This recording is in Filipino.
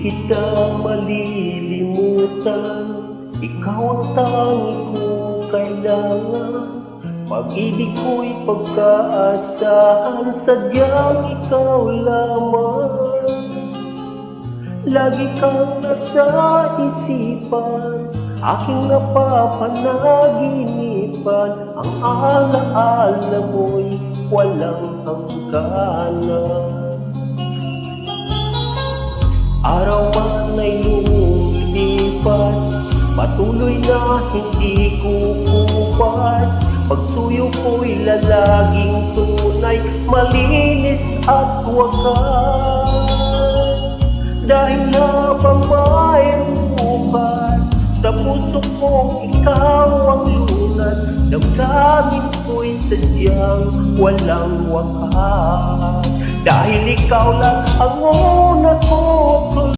kita malilimutan. Ikaw ang tangi kong kailangan. Pag-ibig ko'y pagkaasahan, sadyang ikaw lamang. Lagi kang nasa isipan, aking napapanaginipan. Ang alaala mo'y walang hangganan. Araw man ay lumilipas, patuloy na hindi kukupas. Pagsuyo ko'y lalaging tunay, malinis at wagas. Dahil habang mayroong bukas, sa puso kong ikaw ang lunas. Damdamin ko'y sadyang walang wakas. Dahil ikaw lang ang una ko.